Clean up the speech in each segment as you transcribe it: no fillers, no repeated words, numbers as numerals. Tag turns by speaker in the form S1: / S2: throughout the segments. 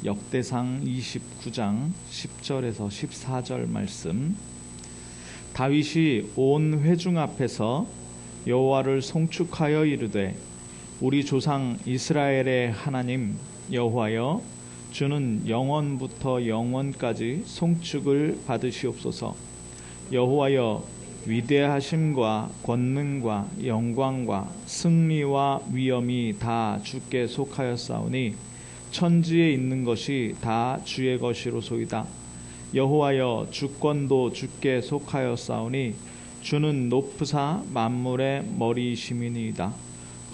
S1: 역대상 29장 10절에서 14절 말씀. 다윗이 온 회중 앞에서 여호와를 송축하여 이르되 우리 조상 이스라엘의 하나님 여호와여, 주는 영원부터 영원까지 송축을 받으시옵소서. 여호와여, 위대하심과 권능과 영광과 승리와 위엄이 다 주께 속하였사오니 천지에 있는 것이 다 주의 것이로소이다. 여호와여, 주권도 주께 속하였사오니 주는 높으사 만물의 머리이심이니이다.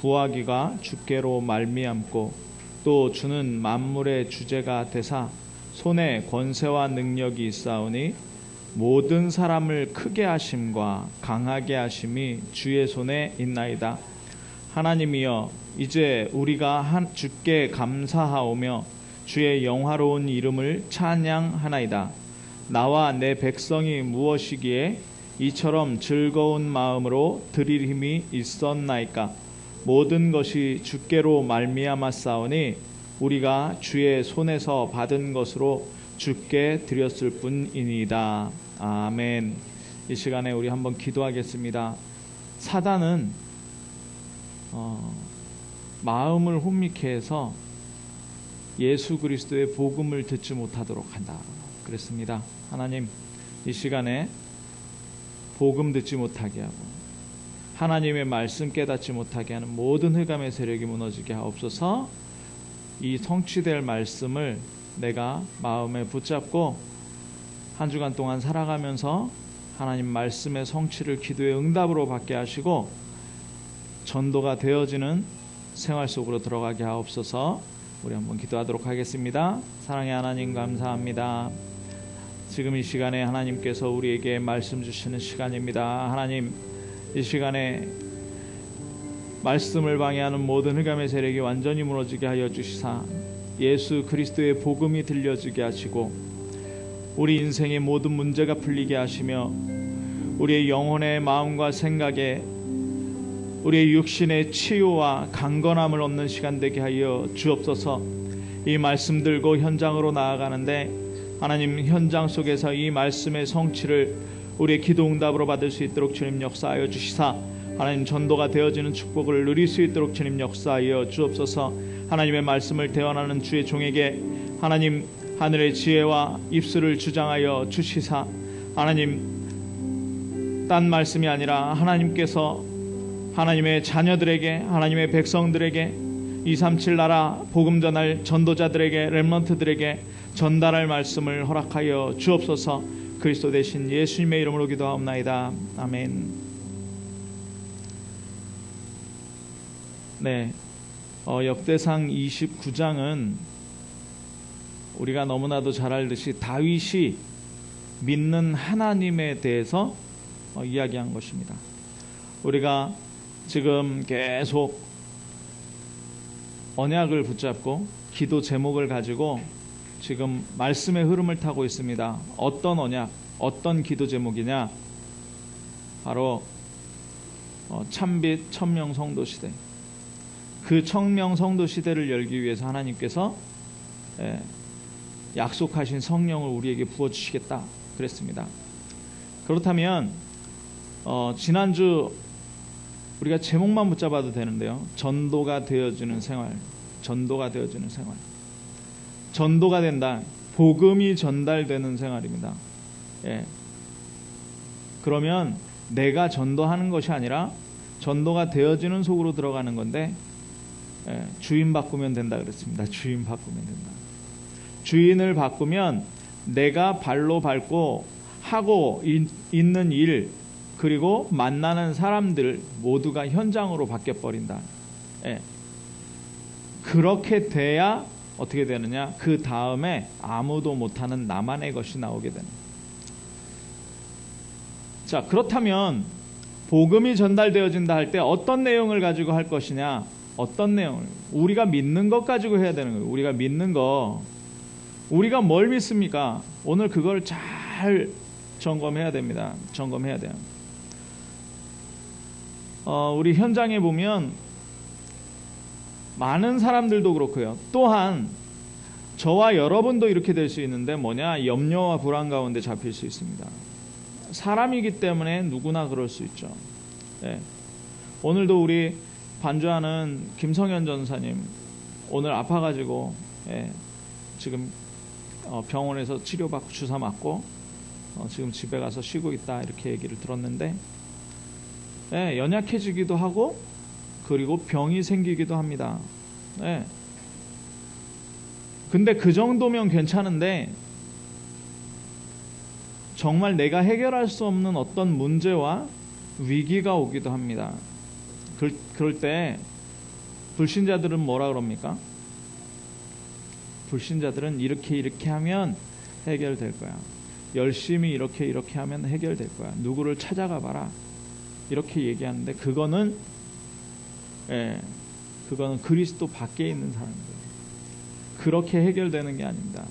S1: 구하기가 주께로 말미암고 또 주는 만물의 주제가 되사 손에 권세와 능력이 있사오니 모든 사람을 크게 하심과 강하게 하심이 주의 손에 있나이다. 하나님이여, 이제 우리가 주께 감사하오며 주의 영화로운 이름을 찬양하나이다. 나와 내 백성이 무엇이기에 이처럼 즐거운 마음으로 드릴 힘이 있었나이까? 모든 것이 주께로 말미암았사오니 우리가 주의 손에서 받은 것으로 주께 드렸을 뿐이니이다. 아멘. 이 시간에 우리 한번 기도하겠습니다. 사단은 마음을 혼미케 해서 예수 그리스도의 복음을 듣지 못하도록 한다 그랬습니다. 하나님, 이 시간에 복음 듣지 못하게 하고 하나님의 말씀 깨닫지 못하게 하는 모든 흑암의 세력이 무너지게 하옵소서. 이 성취될 말씀을 내가 마음에 붙잡고 한 주간 동안 살아가면서 하나님 말씀의 성취를 기도의 응답으로 받게 하시고 전도가 되어지는 생활 속으로 들어가게 하옵소서. 우리 한번 기도하도록 하겠습니다. 사랑의 하나님, 감사합니다. 지금 이 시간에 하나님께서 우리에게 말씀 주시는 시간입니다. 하나님, 이 시간에 말씀을 방해하는 모든 흑암의 세력이 완전히 무너지게 하여 주시사 예수 그리스도의 복음이 들려지게 하시고 우리 인생의 모든 문제가 풀리게 하시며 우리의 영혼의 마음과 생각에 우리의 육신의 치유와 강건함을 얻는 시간 되게 하여 주옵소서. 이 말씀 들고 현장으로 나아가는데 하나님, 현장 속에서 이 말씀의 성취를 우리의 기도 응답으로 받을 수 있도록 주님 역사하여 주시사 하나님, 전도가 되어지는 축복을 누릴 수 있도록 주님 역사하여 주옵소서. 하나님의 말씀을 대언하는 주의 종에게 하나님, 하늘의 지혜와 입술을 주장하여 주시사 하나님, 딴 말씀이 아니라 하나님께서 하나님의 자녀들에게, 하나님의 백성들에게, 237 나라 복음 전할 전도자들에게, 렘넌트들에게 전달할 말씀을 허락하여 주옵소서. 그리스도 대신 예수님의 이름으로 기도하옵나이다. 아멘. 네, 역대상 29장은 우리가 너무나도 잘 알듯이 다윗이 믿는 하나님에 대해서 이야기한 것입니다. 우리가 지금 계속 언약을 붙잡고 기도 제목을 가지고 지금 말씀의 흐름을 타고 있습니다. 어떤 언약, 어떤 기도 제목이냐? 바로 참빛 천명 성도 시대. 그 천명 성도 시대를 열기 위해서 하나님께서 약속하신 성령을 우리에게 부어주시겠다 그랬습니다. 그렇다면 지난주 우리가 제목만 붙잡아도 되는데요. 전도가 되어지는 생활, 전도가 되어지는 생활, 전도가 된다. 복음이 전달되는 생활입니다. 그러면 내가 전도하는 것이 아니라 전도가 되어지는 속으로 들어가는 건데 주인 바꾸면 된다 그랬습니다. 주인 바꾸면 된다. 주인을 바꾸면 내가 발로 밟고 하고 있는 일 그리고 만나는 사람들 모두가 현장으로 바뀌어버린다. 그렇게 돼야 어떻게 되느냐? 그 다음에 아무도 못하는 나만의 것이 나오게 되는. 자, 그렇다면 복음이 전달되어진다 할 때 어떤 내용을 가지고 할 것이냐? 어떤 내용을? 우리가 믿는 것 가지고 해야 되는 거예요. 우리가 믿는 거. 우리가 뭘 믿습니까? 오늘 그걸 잘 점검해야 됩니다. 점검해야 돼요. 우리 현장에 보면 많은 사람들도 그렇고요. 또한 저와 여러분도 이렇게 될 수 있는데 뭐냐? 염려와 불안 가운데 잡힐 수 있습니다. 사람이기 때문에 누구나 그럴 수 있죠. 예. 오늘도 우리 반주하는 김성현 전사님 오늘 아파가지고 지금 병원에서 치료받고 주사 맞고 지금 집에 가서 쉬고 있다 이렇게 얘기를 들었는데 연약해지기도 하고 그리고 병이 생기기도 합니다. 근데 그 정도면 괜찮은데 정말 내가 해결할 수 없는 어떤 문제와 위기가 오기도 합니다. 그럴 때 불신자들은 뭐라 그럽니까? 불신자들은 이렇게 하면 해결될 거야. 열심히 이렇게 하면 해결될 거야. 누구를 찾아가 봐라. 이렇게 얘기하는데 그거는 그리스도 밖에 있는 사람이에요. 그렇게 해결되는 게 아닙니다.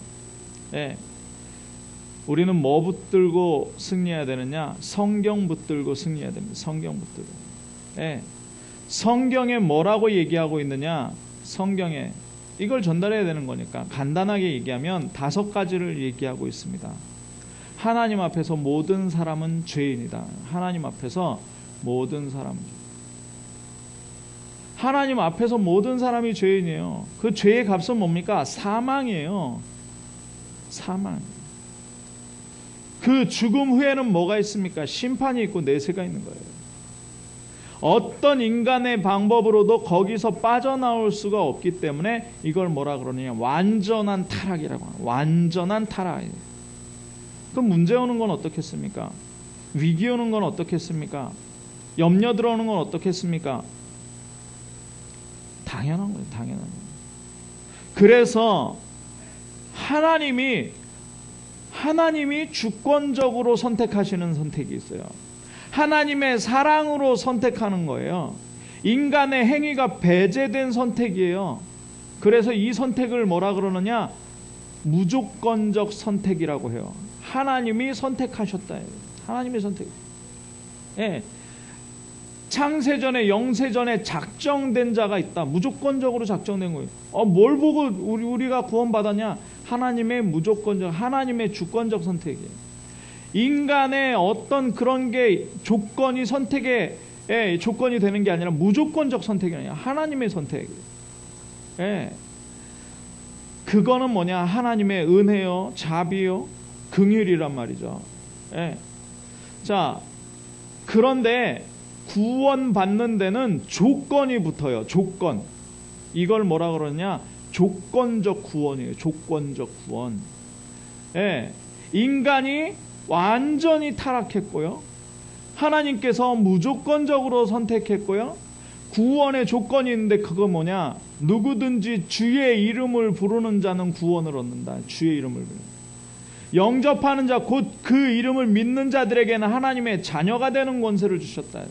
S1: 우리는 뭐 붙들고 승리해야 되느냐? 성경 붙들고 승리해야 됩니다. 성경 붙들고. 성경에 뭐라고 얘기하고 있느냐? 성경에 이걸 전달해야 되는 거니까 간단하게 얘기하면 5가지를 얘기하고 있습니다. 하나님 앞에서 모든 사람은 죄인이다. 하나님 앞에서 모든 사람은 하나님 앞에서 모든 사람이 죄인이에요. 그 죄의 값은 뭡니까? 사망이에요. 사망. 그 죽음 후에는 뭐가 있습니까? 심판이 있고 내세가 있는 거예요. 어떤 인간의 방법으로도 거기서 빠져나올 수가 없기 때문에 이걸 뭐라 그러느냐? 완전한 타락이라고 합니다. 완전한 타락이에요. 그럼 문제 오는 건 어떻겠습니까? 위기 오는 건 어떻겠습니까? 염려 들어오는 건 어떻겠습니까? 당연한 거예요. 당연한 거예요. 그래서 하나님이 주권적으로 선택하시는 선택이 있어요. 하나님의 사랑으로 선택하는 거예요. 인간의 행위가 배제된 선택이에요. 그래서 이 선택을 뭐라 그러느냐? 무조건적 선택이라고 해요. 하나님이 선택하셨다. 하나님의 선택. 창세전에 영세전에 작정된 자가 있다. 무조건적으로 작정된 거예요. 뭘 보고 우리가 구원받았냐? 하나님의 무조건적, 하나님의 주권적 선택이에요. 인간의 어떤 그런 게 조건이 선택의 조건이 되는 게 아니라 무조건적 선택이 아니라 하나님의 선택이에요. 그거는 뭐냐? 하나님의 은혜요, 자비요, 긍휼이란 말이죠. 자, 그런데 구원받는 데는 조건이 붙어요. 조건. 이걸 뭐라 그러냐? 조건적 구원이에요. 조건적 구원. 인간이 완전히 타락했고요. 하나님께서 무조건적으로 선택했고요. 구원의 조건이 있는데 그거 뭐냐? 누구든지 주의 이름을 부르는 자는 구원을 얻는다. 주의 이름을 부르는. 영접하는 자, 곧 그 이름을 믿는 자들에게는 하나님의 자녀가 되는 권세를 주셨다.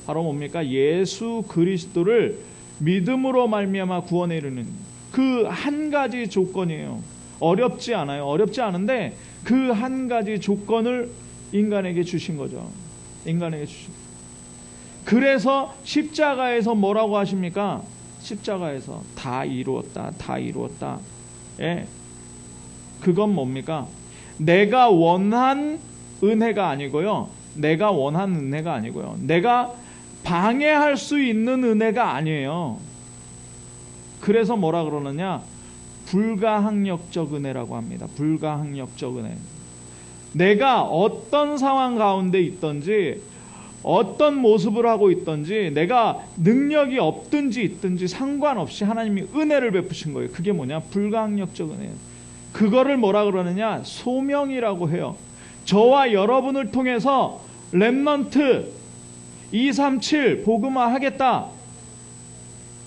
S1: 바로 뭡니까? 예수 그리스도를 믿음으로 말미암아 구원에 이르는 그 한 가지 조건이에요. 어렵지 않아요. 어렵지 않은데 그 한 가지 조건을 인간에게 주신 거죠. 인간에게 주신. 그래서 십자가에서 뭐라고 하십니까? 십자가에서 다 이루었다. 다 이루었다. 그건 뭡니까? 내가 원한 은혜가 아니고요. 내가 원한 은혜가 아니고요. 내가 방해할 수 있는 은혜가 아니에요. 그래서 뭐라 그러느냐? 불가항력적 은혜라고 합니다. 불가항력적 은혜. 내가 어떤 상황 가운데 있든지 어떤 모습을 하고 있든지 내가 능력이 없든지 있든지 상관없이 하나님이 은혜를 베푸신 거예요. 그게 뭐냐? 불가항력적 은혜예요. 그거를 뭐라 그러느냐? 소명이라고 해요. 저와 여러분을 통해서 렘넌트 237 복음화 하겠다.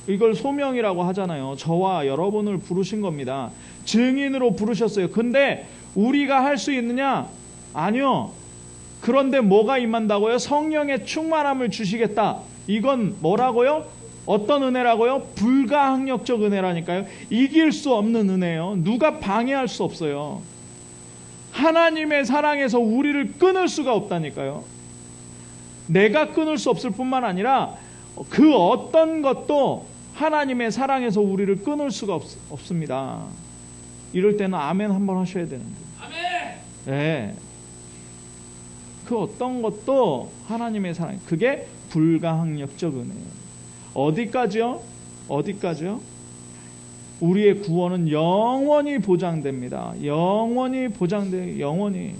S1: 이걸 소명이라고 하잖아요. 저와 여러분을 부르신 겁니다. 증인으로 부르셨어요. 근데 우리가 할 수 있느냐? 아니요. 그런데 뭐가 임한다고요? 성령의 충만함을 주시겠다. 이건 뭐라고요? 어떤 은혜라고요? 불가항력적 은혜라니까요. 이길 수 없는 은혜예요. 누가 방해할 수 없어요. 하나님의 사랑에서 우리를 끊을 수가 없다니까요. 내가 끊을 수 없을 뿐만 아니라 그 어떤 것도 하나님의 사랑에서 우리를 끊을 수가 없습니다. 이럴 때는 아멘 한번 하셔야 되는데.
S2: 아멘.
S1: 예. 그 어떤 것도 하나님의 사랑, 그게 불가항력적 은혜예요. 어디까지요? 어디까지요? 우리의 구원은 영원히 보장됩니다. 영원히 보장돼요. 영원히.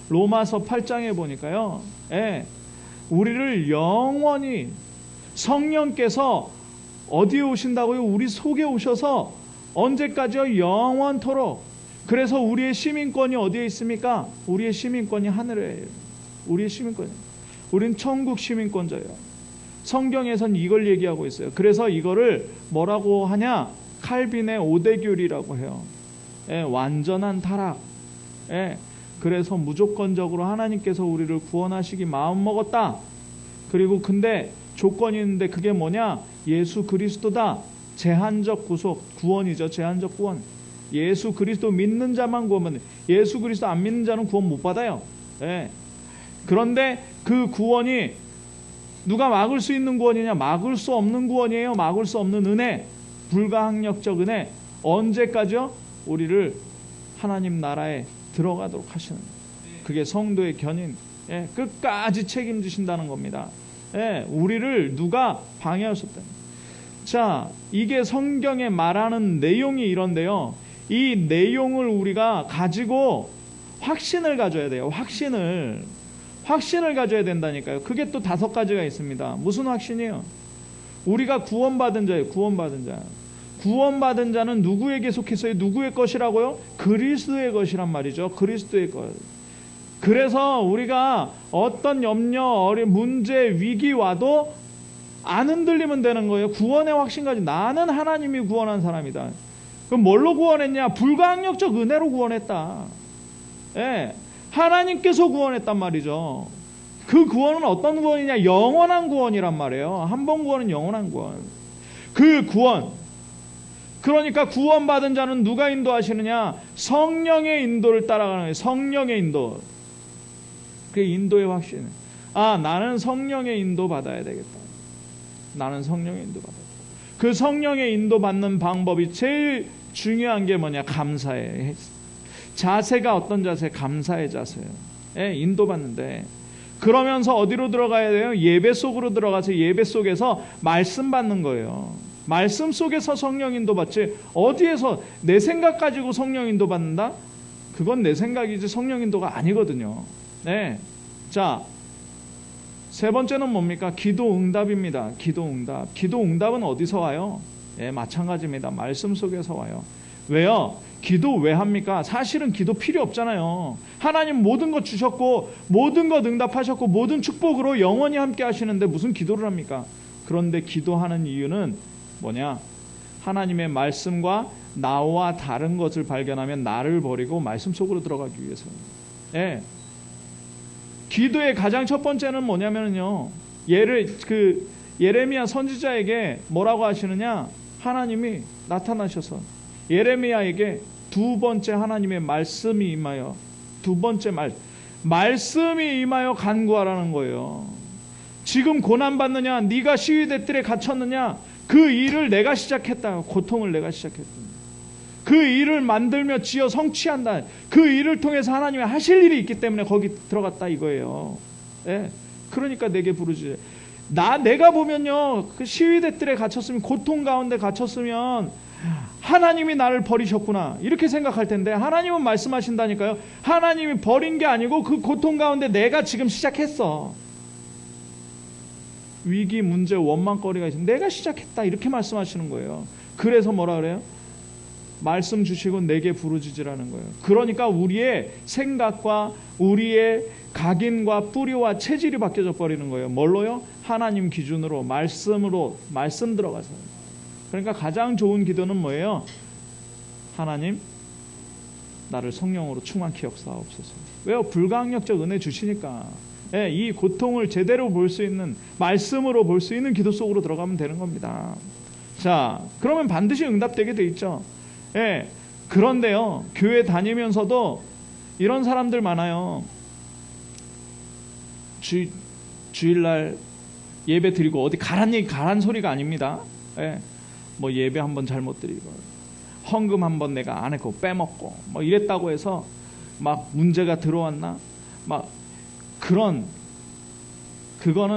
S1: 로마서 8장에 보니까요. 예. 우리를 영원히 성령께서 어디에 오신다고요? 우리 속에 오셔서 언제까지요? 영원토록. 그래서 우리의 시민권이 어디에 있습니까? 우리의 시민권이 하늘에요. 우리의 시민권이. 우린 천국 시민권자예요. 성경에선 이걸 얘기하고 있어요. 그래서 이거를 뭐라고 하냐? 칼빈의 오대교리라고 해요. 예, 완전한 타락. 예, 그래서 무조건적으로 하나님께서 우리를 구원하시기 마음먹었다. 그리고 근데 조건이 있는데 그게 뭐냐? 예수 그리스도다. 제한적 구원이죠. 제한적 구원. 예수 그리스도 믿는 자만 구원받는. 예수 그리스도 안 믿는 자는 구원 못 받아요. 예. 그런데 그 구원이 누가 막을 수 있는 구원이냐? 막을 수 없는 구원이에요. 막을 수 없는 은혜. 불가항력적 은혜. 언제까지요? 우리를 하나님 나라에 들어가도록 하시는. 그게 성도의 견인. 예, 끝까지 책임지신다는 겁니다. 예, 우리를 누가 방해할 수 없다. 자, 이게 성경에 말하는 내용이 이런데요. 이 내용을 우리가 가지고 확신을 가져야 돼요. 확신을 가져야 된다니까요. 그게 또 5가지가 있습니다. 무슨 확신이에요? 우리가 구원받은 자예요. 구원받은 자. 구원받은 자는 누구에게 속했어요? 누구의 것이라고요? 그리스도의 것이란 말이죠. 그리스도의 것. 그래서 우리가 어떤 염려, 문제, 위기 와도 안 흔들리면 되는 거예요. 구원의 확신까지. 나는 하나님이 구원한 사람이다. 그럼 뭘로 구원했냐? 불가항력적 은혜로 구원했다. 예, 하나님께서 구원했단 말이죠. 그 구원은 어떤 구원이냐? 영원한 구원이란 말이에요. 한 번 구원은 영원한 구원. 그 구원. 그러니까 구원받은 자는 누가 인도하시느냐? 성령의 인도를 따라가는 거예요. 성령의 인도. 그 인도의 확신. 아, 나는 성령의 인도 받아야 되겠다. 나는 성령의 인도 받아야 되겠다. 그 성령의 인도 받는 방법이 제일 중요한 게 뭐냐? 감사해. 자세가 어떤 자세? 감사의 자세예요. 예, 인도받는데. 그러면서 어디로 들어가야 돼요? 예배 속으로 들어가서 예배 속에서 말씀 받는 거예요. 말씀 속에서 성령 인도 받지. 어디에서 내 생각 가지고 성령 인도 받는다? 그건 내 생각이지 성령 인도가 아니거든요. 네. 자, 3번째는 뭡니까? 기도 응답입니다. 기도 응답. 기도 응답은 어디서 와요? 예, 마찬가지입니다. 말씀 속에서 와요. 왜요? 기도 왜 합니까? 사실은 기도 필요 없잖아요. 하나님 모든 것 주셨고 모든 것 응답하셨고 모든 축복으로 영원히 함께 하시는데 무슨 기도를 합니까? 그런데 기도하는 이유는 뭐냐? 하나님의 말씀과 나와 다른 것을 발견하면 나를 버리고 말씀 속으로 들어가기 위해서입니다. 예. 기도의 가장 첫 번째는 뭐냐면요. 예레미야 선지자에게 뭐라고 하시느냐? 하나님이 나타나셔서 예레미야에게 2번째 하나님의 말씀이 임하여 2번째 말씀이 임하여 간구하라는 거예요. 지금 고난받느냐? 네가 시위대 뜰에 갇혔느냐? 그 일을 내가 시작했다. 고통을 내가 시작했다. 그 일을 만들며 지어 성취한다. 그 일을 통해서 하나님이 하실 일이 있기 때문에 거기 들어갔다 이거예요. 예. 그러니까 내게 부르지. 내가 보면요. 그 시위대 뜰에 갇혔으면, 고통 가운데 갇혔으면 하나님이 나를 버리셨구나 이렇게 생각할 텐데 하나님은 말씀하신다니까요. 하나님이 버린 게 아니고 그 고통 가운데 내가 지금 시작했어. 위기, 문제, 원망거리가 있으면 내가 시작했다 이렇게 말씀하시는 거예요. 그래서 뭐라 그래요? 말씀 주시고 내게 부르짖으라는 거예요. 그러니까 우리의 생각과 우리의 각인과 뿌리와 체질이 바뀌어져 버리는 거예요. 뭘로요? 하나님 기준으로, 말씀으로, 말씀 들어가서. 그러니까 가장 좋은 기도는 뭐예요? 하나님, 나를 성령으로 충만케 역사하옵소서. 왜요? 불가항력적 은혜 주시니까. 예, 이 고통을 제대로 볼 수 있는, 말씀으로 볼 수 있는 기도 속으로 들어가면 되는 겁니다. 자, 그러면 반드시 응답되게 돼 있죠. 예, 그런데요, 교회 다니면서도 이런 사람들 많아요. 주일날 예배 드리고 어디 가란 소리가 아닙니다. 예, 뭐 예배 한번 잘못 드리고 헌금 한번 내가 안 했고 빼먹고 뭐 이랬다고 해서 막 문제가 들어왔나? 막 그거는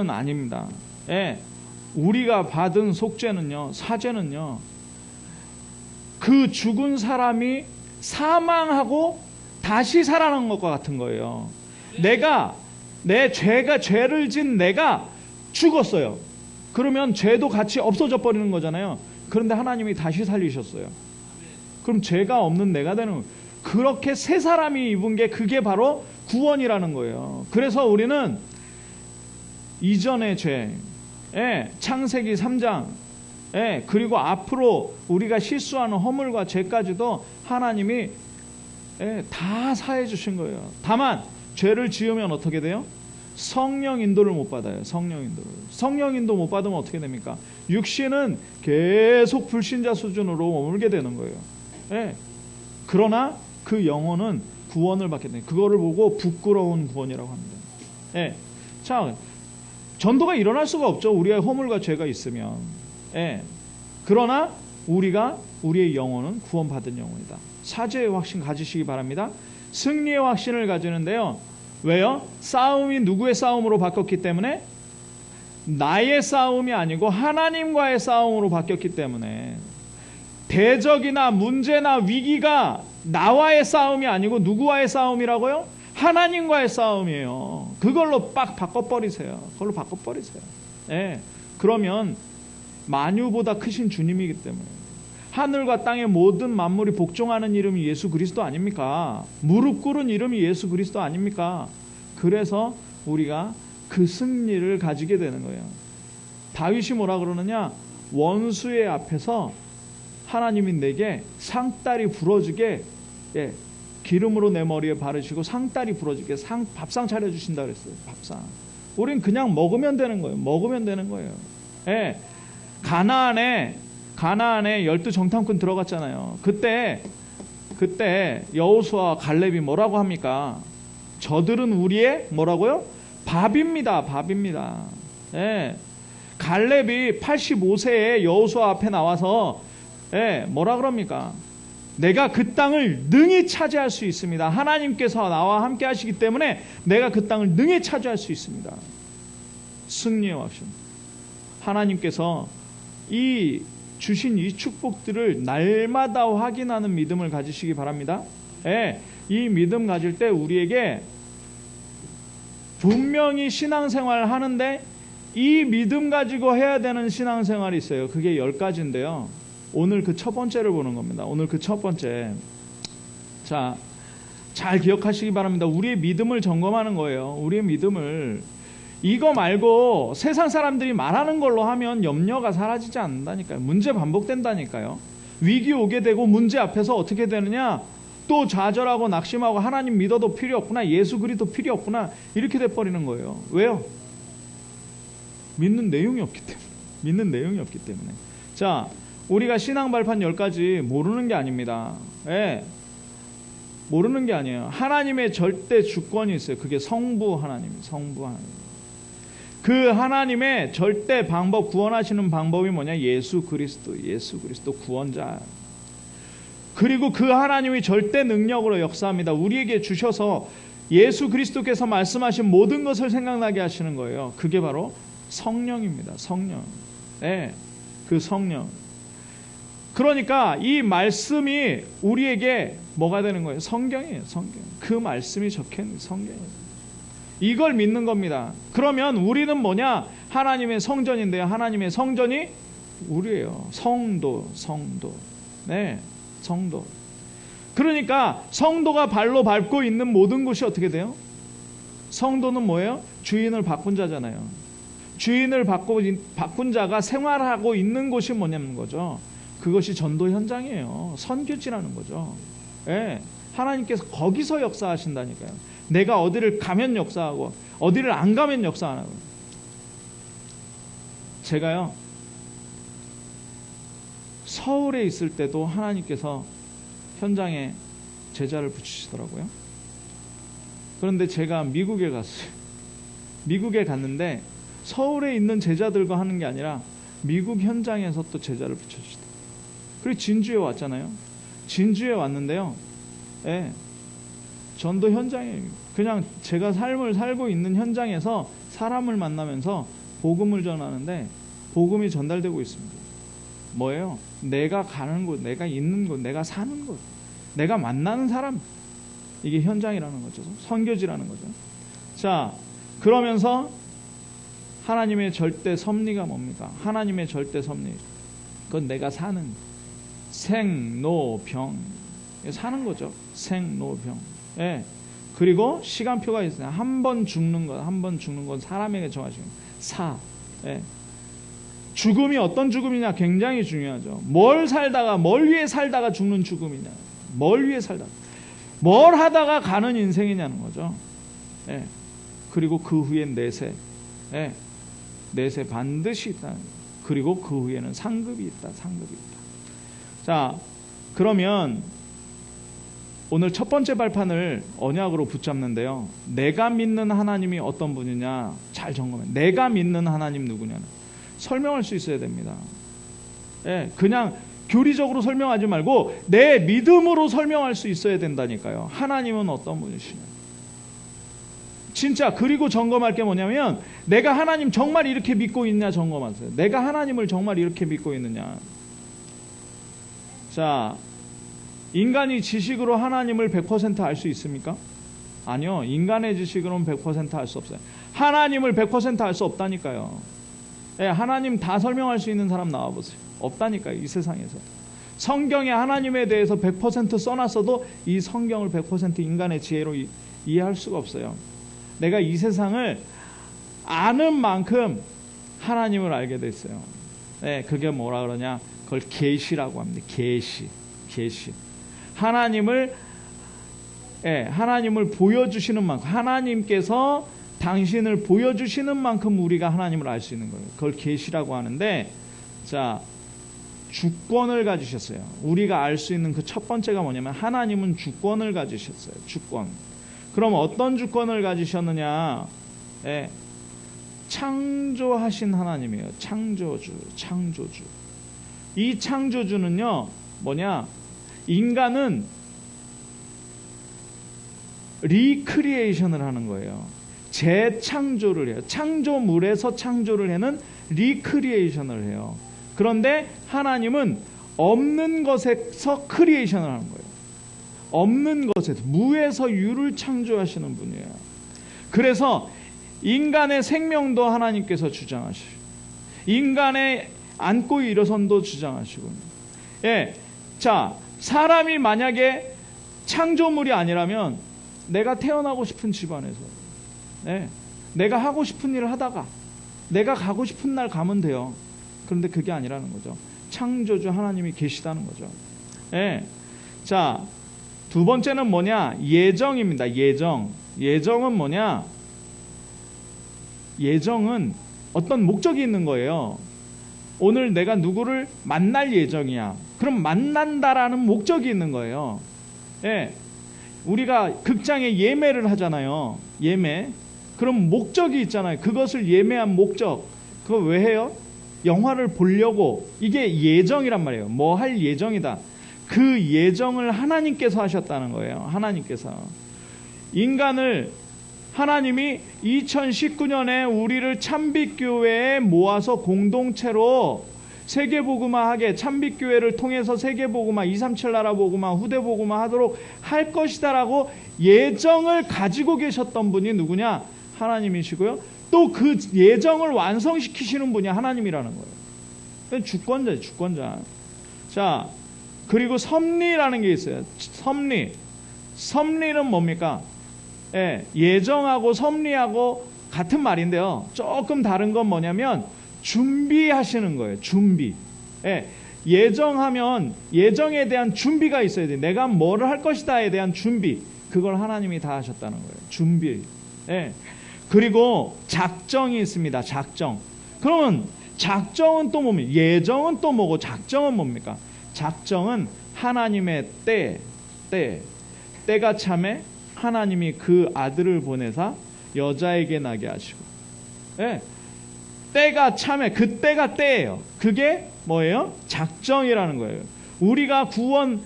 S1: 아닙니다. 예. 우리가 받은 속죄는요, 사죄는요, 그 죽은 사람이 사망하고 다시 살아난 것과 같은 거예요. 죄를 진 내가 죽었어요. 그러면 죄도 같이 없어져 버리는 거잖아요. 그런데 하나님이 다시 살리셨어요. 그럼 죄가 없는 내가 되는 거예요. 그렇게 새 사람이 입은 게 그게 바로 구원이라는 거예요. 그래서 우리는 이전의 죄, 창세기 3장, 그리고 앞으로 우리가 실수하는 허물과 죄까지도 하나님이 다 사해 주신 거예요. 다만 죄를 지으면 어떻게 돼요? 성령 인도를 못 받아요. 성령 인도 못 받으면 어떻게 됩니까? 육신은 계속 불신자 수준으로 머물게 되는 거예요. 그러나 그 영혼은 구원을 받게 돼요. 그거를 보고 부끄러운 구원이라고 합니다. 자, 전도가 일어날 수가 없죠. 우리의 허물과 죄가 있으면. 그러나 우리의 영혼은 구원받은 영혼이다. 사죄의 확신 가지시기 바랍니다. 승리의 확신을 가지는데요. 왜요? 싸움이 누구의 싸움으로 바뀌었기 때문에? 나의 싸움이 아니고 하나님과의 싸움으로 바뀌었기 때문에, 대적이나 문제나 위기가 나와의 싸움이 아니고 누구와의 싸움이라고요? 하나님과의 싸움이에요. 그걸로 빡 바꿔버리세요. 그러면 만유보다 크신 주님이기 때문에, 하늘과 땅의 모든 만물이 복종하는 이름이 예수 그리스도 아닙니까? 무릎 꿇은 이름이 예수 그리스도 아닙니까? 그래서 우리가 그 승리를 가지게 되는 거예요. 다윗이 뭐라 그러느냐? 원수의 앞에서 하나님이 내게 상다리 부러지게, 기름으로 내 머리에 바르시고 상다리 부러지게 밥상 차려주신다 그랬어요. 밥상. 우린 그냥 먹으면 되는 거예요. 가나안에 12 정탐꾼 들어갔잖아요. 그때 여호수아와 갈렙이 뭐라고 합니까? 저들은 우리의 뭐라고요? 밥입니다. 갈렙이 85세에 여호수아 앞에 나와서 뭐라 그럽니까? 내가 그 땅을 능히 차지할 수 있습니다. 하나님께서 나와 함께 하시기 때문에 내가 그 땅을 능히 차지할 수 있습니다. 승리의 확신. 하나님께서 주신 이 축복들을 날마다 확인하는 믿음을 가지시기 바랍니다. 이 믿음 가질 때 우리에게 분명히 신앙생활을 하는데 이 믿음 가지고 해야 되는 신앙생활이 있어요. 그게 10가지인데요. 오늘 그 첫 번째를 보는 겁니다. 오늘 그 첫 번째. 자, 잘 기억하시기 바랍니다. 우리의 믿음을 점검하는 거예요. 우리의 믿음을. 이거 말고 세상 사람들이 말하는 걸로 하면 염려가 사라지지 않는다니까요. 문제 반복된다니까요. 위기 오게 되고 문제 앞에서 어떻게 되느냐? 또 좌절하고 낙심하고 하나님 믿어도 필요 없구나. 예수 그리스도 필요 없구나. 이렇게 돼버리는 거예요. 왜요? 믿는 내용이 없기 때문에. 자, 우리가 신앙 발판 10가지 모르는 게 아닙니다. 모르는 게 아니에요. 하나님의 절대 주권이 있어요. 그게 성부 하나님. 그 하나님의 절대 방법, 구원하시는 방법이 뭐냐? 예수 그리스도 구원자. 그리고 그 하나님이 절대 능력으로 역사합니다. 우리에게 주셔서 예수 그리스도께서 말씀하신 모든 것을 생각나게 하시는 거예요. 그게 바로 성령입니다. 성령. 그 성령. 그러니까 이 말씀이 우리에게 뭐가 되는 거예요? 성경이에요. 성경. 그 말씀이 적혀있는 성경이에요. 이걸 믿는 겁니다. 그러면 우리는 뭐냐? 하나님의 성전인데요. 하나님의 성전이 우리예요. 성도. 성도. 그러니까 성도가 발로 밟고 있는 모든 곳이 어떻게 돼요? 성도는 뭐예요? 주인을 바꾼 자잖아요. 주인을 바꾼 자가 생활하고 있는 곳이 뭐냐는 거죠. 그것이 전도 현장이에요. 선교지라는 거죠. 하나님께서 거기서 역사하신다니까요. 내가 어디를 가면 역사하고 어디를 안 가면 역사 안 하고. 제가요, 서울에 있을 때도 하나님께서 현장에 제자를 붙이시더라고요. 그런데 제가 미국에 갔어요. 미국에 갔는데 서울에 있는 제자들과 하는 게 아니라 미국 현장에서 또 제자를 붙여주시더라고요. 그리고 진주에 왔잖아요. 진주에 왔는데요. 예, 전도 현장에 그냥 제가 삶을 살고 있는 현장에서 사람을 만나면서 복음을 전하는데 복음이 전달되고 있습니다. 뭐예요? 내가 가는 곳, 내가 있는 곳, 내가 사는 곳, 내가 만나는 사람, 이게 현장이라는 거죠. 선교지라는 거죠. 자, 그러면서 하나님의 절대 섭리가 뭡니까? 하나님의 절대 섭리, 그건 내가 사는 생로병, 사는 거죠. 생로병. 예. 그리고 시간표가 있어요. 한 번 죽는 것, 한 번 죽는 건 사람에게 정하시는 사. 예. 죽음이 어떤 죽음이냐 굉장히 중요하죠. 뭘 위해 살다가 죽는 죽음이냐, 뭘 위해 살다가, 뭘 하다가 가는 인생이냐는 거죠. 예. 그리고 그 후엔 내세, 예. 내세 반드시 있다. 그리고 그 후에는 상급이 있다. 상급이 있다. 자, 그러면 오늘 첫 번째 발판을 언약으로 붙잡는데요. 내가 믿는 하나님이 어떤 분이냐 잘 점검해. 내가 믿는 하나님 누구냐는 설명할 수 있어야 됩니다. 예, 그냥 교리적으로 설명하지 말고 내 믿음으로 설명할 수 있어야 된다니까요. 하나님은 어떤 분이시냐. 진짜. 그리고 점검할 게 뭐냐면 내가 하나님 정말 이렇게 믿고 있냐 점검하세요. 내가 하나님을 정말 이렇게 믿고 있느냐. 자, 인간이 지식으로 하나님을 100% 알 수 있습니까? 아니요. 인간의 지식으로는 100% 알 수 없어요. 하나님을 100% 알 수 없다니까요. 예, 하나님 다 설명할 수 있는 사람 나와보세요. 없다니까요. 이 세상에서. 성경에 하나님에 대해서 100% 써놨어도 이 성경을 100% 인간의 지혜로 이해할 수가 없어요. 내가 이 세상을 아는 만큼 하나님을 알게 됐어요. 예, 그게 뭐라 그러냐? 그걸 계시라고 합니다. 계시. 하나님을 보여주시는 만큼, 하나님께서 당신을 보여주시는 만큼 우리가 하나님을 알 수 있는 거예요. 그걸 계시라고 하는데, 자, 주권을 가지셨어요. 우리가 알 수 있는 그 첫 번째가 뭐냐면 하나님은 주권을 가지셨어요. 주권. 그럼 어떤 주권을 가지셨느냐? 예, 창조하신 하나님이에요. 창조주. 이 창조주는요, 뭐냐? 인간은 리크리에이션을 하는 거예요. 재창조를 해요. 창조물에서 창조를 해는 리크리에이션을 해요. 그런데 하나님은 없는 것에서 크리에이션을 하는 거예요. 없는 것에서, 무에서 유를 창조하시는 분이에요. 그래서 인간의 생명도 하나님께서 주장하시고, 인간의 안고 일어선도 주장하시고, 예, 자, 사람이 만약에 창조물이 아니라면 내가 태어나고 싶은 집안에서, 예, 내가 하고 싶은 일을 하다가 내가 가고 싶은 날 가면 돼요. 그런데 그게 아니라는 거죠. 창조주 하나님이 계시다는 거죠. 예, 자, 두 번째는 뭐냐? 예정입니다. 예정은 뭐냐? 예정은 어떤 목적이 있는 거예요. 오늘 내가 누구를 만날 예정이야. 그럼 만난다라는 목적이 있는 거예요. 예, 우리가 극장에 예매를 하잖아요. 예매. 그럼 목적이 있잖아요. 그것을 예매한 목적. 그거 왜 해요? 영화를 보려고. 이게 예정이란 말이에요. 뭐 할 예정이다. 그 예정을 하나님께서 하셨다는 거예요. 하나님께서. 인간을 하나님이 2019년에 우리를 참빛교회에 모아서 공동체로 세계복음화하게, 참빛교회를 통해서 세계복음화, 237 나라 복음화, 후대복음화 하도록 할 것이다라고 예정을 가지고 계셨던 분이 누구냐? 하나님이시고요. 또 그 예정을 완성시키시는 분이 하나님이라는 거예요. 주권자죠, 주권자. 자, 그리고 섭리라는 게 있어요. 섭리는 뭡니까? 예, 예정하고 섭리하고 같은 말인데요. 조금 다른 건 뭐냐면 준비하시는 거예요. 준비. 예, 예정하면 예정에 대한 준비가 있어야 돼요. 내가 뭐를 할 것이다에 대한 준비. 그걸 하나님이 다 하셨다는 거예요. 준비. 예. 그리고 작정이 있습니다. 작정. 그러면 작정은 또 뭡니까? 예정은 또 뭐고 작정은 뭡니까? 작정은 하나님의 때가 참에 하나님이 그 아들을 보내사 여자에게 나게 하시고, 예, 때가 참에, 그 때가 때예요. 그게 뭐예요? 작정이라는 거예요. 우리가 구원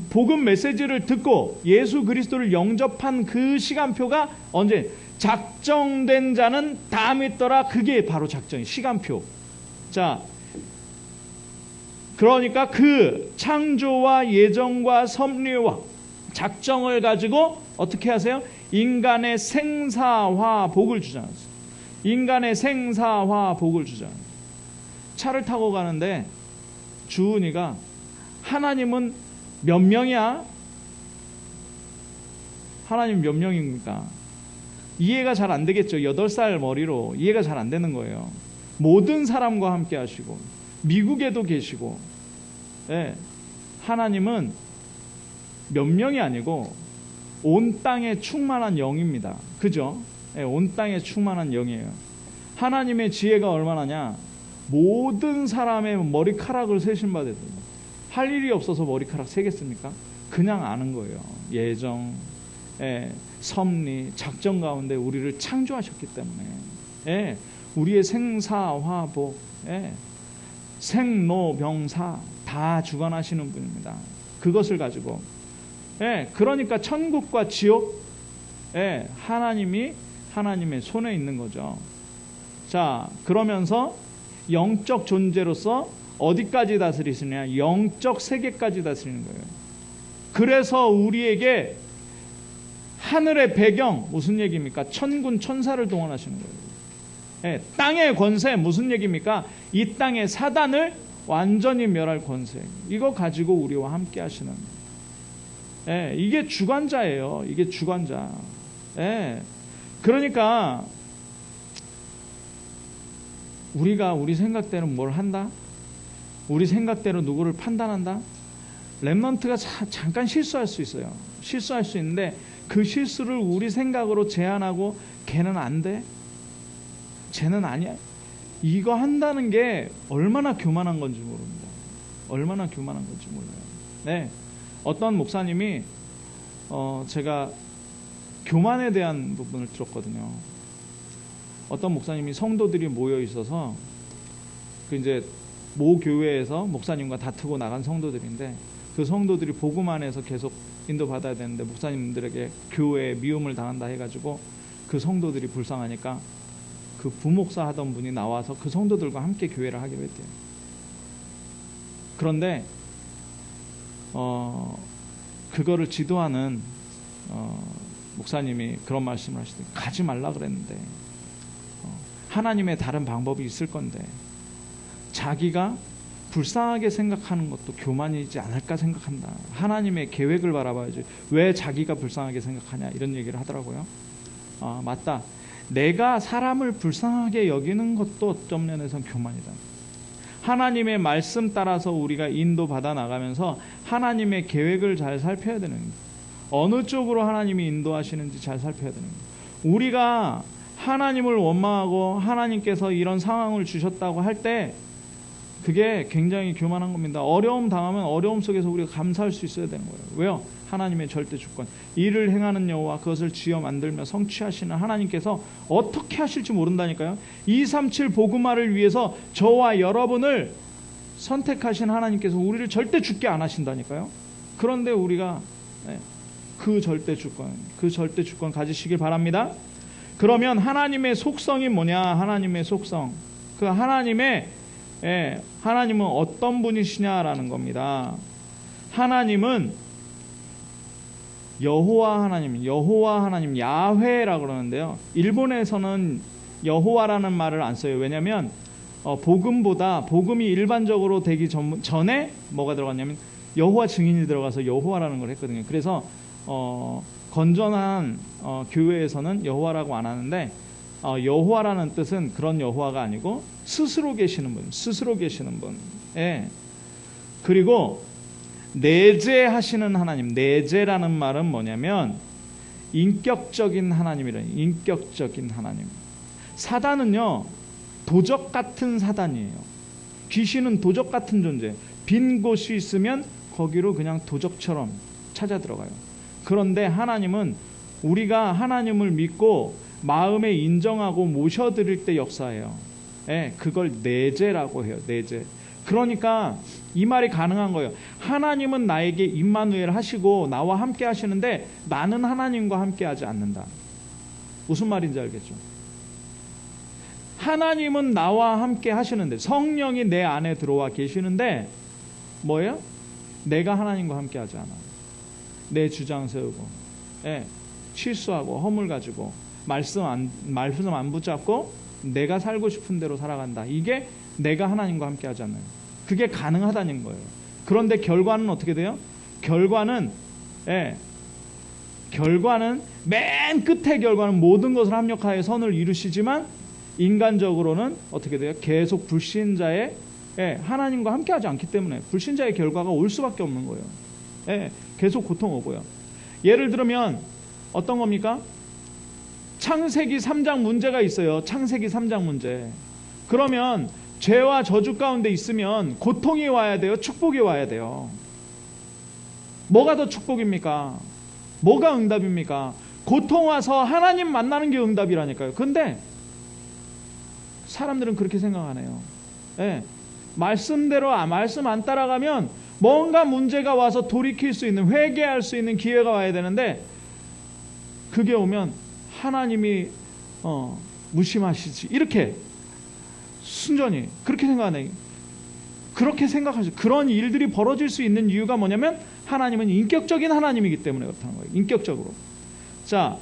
S1: 복음 메시지를 듣고 예수 그리스도를 영접한 그 시간표가 언제? 작정된 자는 다 믿더라. 그게 바로 작정, 시간표. 자, 그러니까 그 창조와 예정과 섭리와 작정을 가지고 어떻게 하세요? 인간의 생사화 복을 주장하세요. 인간의 생사화 복을 주장하세요. 차를 타고 가는데 주은이가 하나님은 몇 명이야? 하나님 몇 명입니까? 이해가 잘 안 되겠죠. 8살 머리로 이해가 잘 안 되는 거예요. 모든 사람과 함께 하시고 미국에도 계시고, 예, 하나님은 몇 명이 아니고 온 땅에 충만한 영입니다. 그죠? 예, 온 땅에 충만한 영이에요. 하나님의 지혜가 얼마나냐? 모든 사람의 머리카락을 세신 바 되도 할 일이 없어서 머리카락 세겠습니까? 그냥 아는 거예요. 예정, 예, 섭리, 작정 가운데 우리를 창조하셨기 때문에, 예, 우리의 생사화복, 예, 생로병사 다 주관하시는 분입니다. 그것을 가지고, 예, 그러니까 천국과 지옥, 예, 하나님의 손에 있는 거죠. 자, 그러면서 영적 존재로서 어디까지 다스리시냐? 영적 세계까지 다스리는 거예요. 그래서 우리에게 하늘의 배경 무슨 얘기입니까? 천군 천사를 동원하시는 거예요. 예, 땅의 권세 무슨 얘기입니까? 이 땅의 사단을 완전히 멸할 권세. 이거 가지고 우리와 함께 하시는, 예, 이게 주관자예요. 이게 주관자. 예, 그러니까 우리가 우리 생각대로 뭘 한다? 우리 생각대로 누구를 판단한다? 렘넌트가 잠깐 실수할 수 있어요. 실수할 수 있는데 그 실수를 우리 생각으로 제한하고 걔는 안 돼? 쟤는 아니야? 이거 한다는 게 얼마나 교만한 건지 모릅니다. 얼마나 교만한 건지 몰라요. 네, 어떤 목사님이 제가 교만에 대한 부분을 들었거든요. 어떤 목사님이 성도들이 모여 있어서 그 이제 모 교회에서 목사님과 다투고 나간 성도들인데 그 성도들이 복음 안에서 계속 인도받아야 되는데 목사님들에게 교회에 미움을 당한다 해가지고 그 성도들이 불쌍하니까 그 부목사 하던 분이 나와서 그 성도들과 함께 교회를 하기로 했대요. 그런데 그거를 지도하는 목사님이 그런 말씀을 하시더니 가지 말라 그랬는데 하나님의 다른 방법이 있을 건데 자기가 불쌍하게 생각하는 것도 교만이지 않을까 생각한다. 하나님의 계획을 바라봐야지 왜 자기가 불쌍하게 생각하냐 이런 얘기를 하더라고요. 맞다. 내가 사람을 불쌍하게 여기는 것도 어떤 면에서는 교만이다. 하나님의 말씀 따라서 우리가 인도받아 나가면서 하나님의 계획을 잘 살펴야 되는 거예요. 어느 쪽으로 하나님이 인도하시는지 잘 살펴야 되는 거예요. 우리가 하나님을 원망하고 하나님께서 이런 상황을 주셨다고 할 때 그게 굉장히 교만한 겁니다. 어려움 당하면 어려움 속에서 우리가 감사할 수 있어야 되는 거예요. 왜요? 하나님의 절대 주권. 이를 행하는 여호와 그것을 지어 만들며 성취하시는 하나님께서 어떻게 하실지 모른다니까요. 237 복음화를 위해서 저와 여러분을 선택하신 하나님께서 우리를 절대 죽게 안 하신다니까요. 그런데 우리가 그 절대 주권 가지시길 바랍니다. 그러면 하나님의 속성이 뭐냐? 하나님의 속성. 그 하나님은 어떤 분이시냐라는 겁니다. 하나님은 여호와 하나님, 야훼라고 그러는데요. 일본에서는 여호와라는 말을 안 써요. 왜냐하면 복음이 일반적으로 되기 전에 뭐가 들어갔냐면 여호와 증인이 들어가서 여호와라는 걸 했거든요. 그래서 건전한 교회에서는 여호와라고 안 하는데 여호와라는 뜻은 그런 여호와가 아니고 스스로 계시는 분. 예. 그리고 내재하시는 하나님. 내재라는 말은 뭐냐면 인격적인 하나님이라는, 인격적인 하나님. 사단은요 도적 같은 사단이에요. 귀신은 도적 같은 존재. 빈 곳이 있으면 거기로 그냥 도적처럼 찾아 들어가요. 그런데 하나님은 우리가 하나님을 믿고 마음에 인정하고 모셔드릴 때 역사해요. 예, 그걸 내재라고 해요. 내재. 그러니까 이 말이 가능한 거예요. 하나님은 나에게 임마누엘 하시고 나와 함께 하시는데 나는 하나님과 함께 하지 않는다. 무슨 말인지 알겠죠? 하나님은 나와 함께 하시는데, 성령이 내 안에 들어와 계시는데 뭐예요? 내가 하나님과 함께 하지 않아. 내 주장 세우고, 실수하고 허물 가지고 말씀 안 붙잡고 내가 살고 싶은 대로 살아간다. 이게 내가 하나님과 함께 하지 않아요. 그게 가능하다는 거예요. 그런데 결과는 어떻게 돼요? 결과는 맨 끝의 결과는 모든 것을 합력하여 선을 이루시지만 인간적으로는 어떻게 돼요? 계속 불신자의 하나님과 함께하지 않기 때문에 불신자의 결과가 올 수밖에 없는 거예요. 계속 고통 오고요. 예를 들면 어떤 겁니까? 창세기 3장 문제가 있어요. 창세기 3장 문제. 그러면 죄와 저주 가운데 있으면 고통이 와야 돼요? 축복이 와야 돼요? 뭐가 더 축복입니까? 뭐가 응답입니까? 고통 와서 하나님 만나는 게 응답이라니까요. 근데 사람들은 그렇게 생각하네요. 말씀대로 말씀 안 따라가면 뭔가 문제가 와서 돌이킬 수 있는, 회개할 수 있는 기회가 와야 되는데 그게 오면 하나님이 무심하시지, 이렇게 순전히 그렇게 생각하네. 그렇게 생각하죠. 그런 일들이 벌어질 수 있는 이유가 뭐냐면 하나님은 인격적인 하나님이기 때문에 그렇다는 거예요. 인격적으로. 자,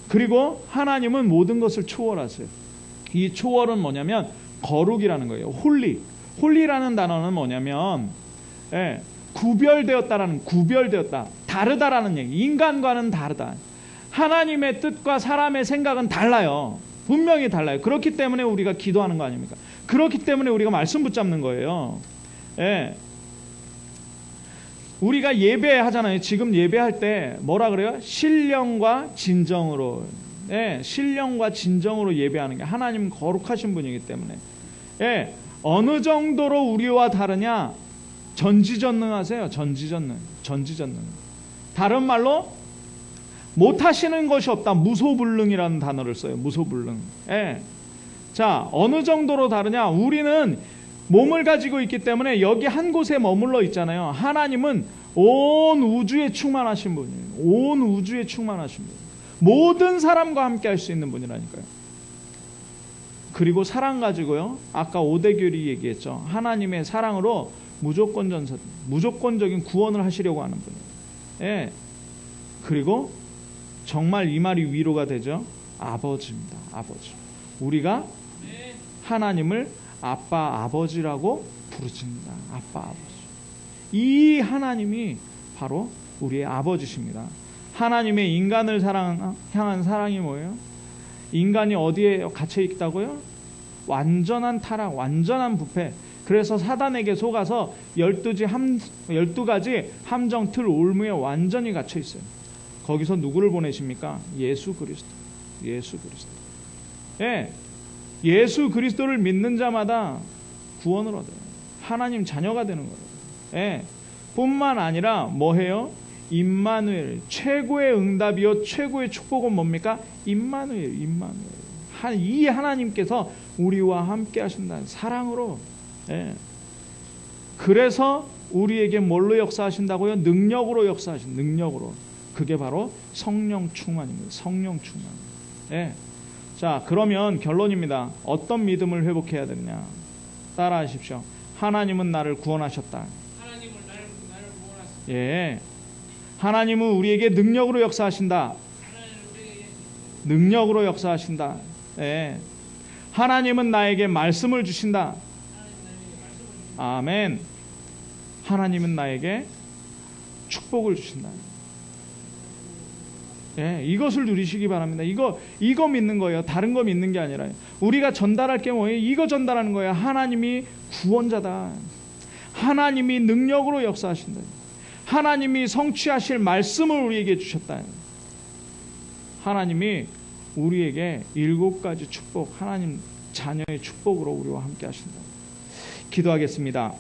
S1: 그리고 하나님은 모든 것을 초월하세요. 이 초월은 뭐냐면 거룩이라는 거예요. 홀리라는 단어는 뭐냐면 구별되었다, 다르다라는 얘기. 인간과는 다르다. 하나님의 뜻과 사람의 생각은 달라요. 분명히 달라요. 그렇기 때문에 우리가 기도하는 거 아닙니까? 그렇기 때문에 우리가 말씀 붙잡는 거예요. 우리가 예배하잖아요. 지금 예배할 때 뭐라 그래요? 신령과 진정으로. 신령과 진정으로 예배하는 게, 하나님 거룩하신 분이기 때문에. 어느 정도로 우리와 다르냐? 전지전능하세요. 전지전능. 다른 말로 못하시는 것이 없다. 무소불능이라는 단어를 써요. 무소불능. 자, 어느 정도로 다르냐? 우리는 몸을 가지고 있기 때문에 여기 한 곳에 머물러 있잖아요. 하나님은 온 우주에 충만하신 분이에요. 온 우주에 충만하신 분. 모든 사람과 함께 할 수 있는 분이라니까요. 그리고 사랑 가지고요. 아까 오대결이 얘기했죠. 하나님의 사랑으로 무조건적인 구원을 하시려고 하는 분이에요. 그리고 정말 이 말이 위로가 되죠. 아버지입니다. 아버지. 우리가 하나님을 아빠, 아버지라고 부르십니다. 아빠, 아버지. 이 하나님이 바로 우리의 아버지십니다. 하나님의 인간을 향한 사랑이 뭐예요? 인간이 어디에 갇혀 있다고요? 완전한 타락, 완전한 부패. 그래서 사단에게 속아서 12가지 함정 틀 올무에 완전히 갇혀 있어요. 거기서 누구를 보내십니까? 예수 그리스도. 예수 그리스도. 예수 그리스도를 믿는 자마다 구원을 얻어요. 하나님 자녀가 되는 거예요. 뿐만 아니라 뭐해요? 임마누엘. 최고의 응답이요 최고의 축복은 뭡니까? 임마누엘. 이 하나님께서 우리와 함께 하신다는 사랑으로. 그래서 우리에게 뭘로 역사하신다고요? 능력으로 역사하신, 능력으로. 그게 바로 성령 충만입니다. 성령 충만. 자, 그러면 결론입니다. 어떤 믿음을 회복해야 되느냐? 따라하십시오. 하나님은 나를 구원하셨다.
S2: 하나님은 나를 구원하셨다.
S1: 하나님은 우리에게 능력으로 역사하신다. 능력으로 역사하신다. 하나님은 나에게 말씀을 주신다. 아멘. 하나님은 나에게 축복을 주신다. 이것을 누리시기 바랍니다. 이거 믿는 거예요. 다른 거 믿는 게 아니라. 우리가 전달할 게 뭐예요? 이거 전달하는 거예요. 하나님이 구원자다. 하나님이 능력으로 역사하신다. 하나님이 성취하실 말씀을 우리에게 주셨다. 하나님이 우리에게 7가지 축복, 하나님 자녀의 축복으로 우리와 함께 하신다. 기도하겠습니다.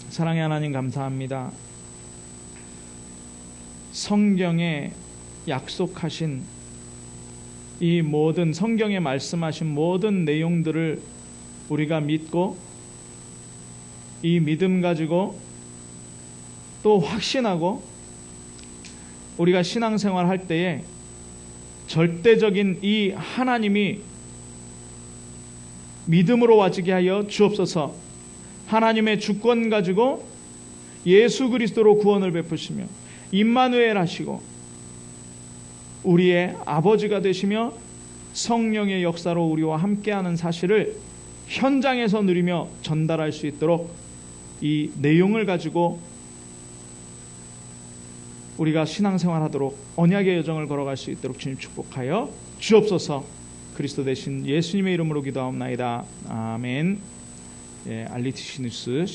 S1: 사랑의 하나님 감사합니다. 성경에 약속하신 이 모든, 성경에 말씀하신 모든 내용들을 우리가 믿고 이 믿음 가지고 또 확신하고 우리가 신앙생활 할 때에 절대적인 이 하나님이 믿음으로 와지게 하여 주옵소서. 하나님의 주권 가지고 예수 그리스도로 구원을 베푸시며 임마누엘 하시고 우리의 아버지가 되시며 성령의 역사로 우리와 함께하는 사실을 현장에서 누리며 전달할 수 있도록 이 내용을 가지고 우리가 신앙생활하도록 언약의 여정을 걸어갈 수 있도록 주님 축복하여 주옵소서. 그리스도 대신 예수님의 이름으로 기도하옵나이다. 아멘. 알리티시 뉴스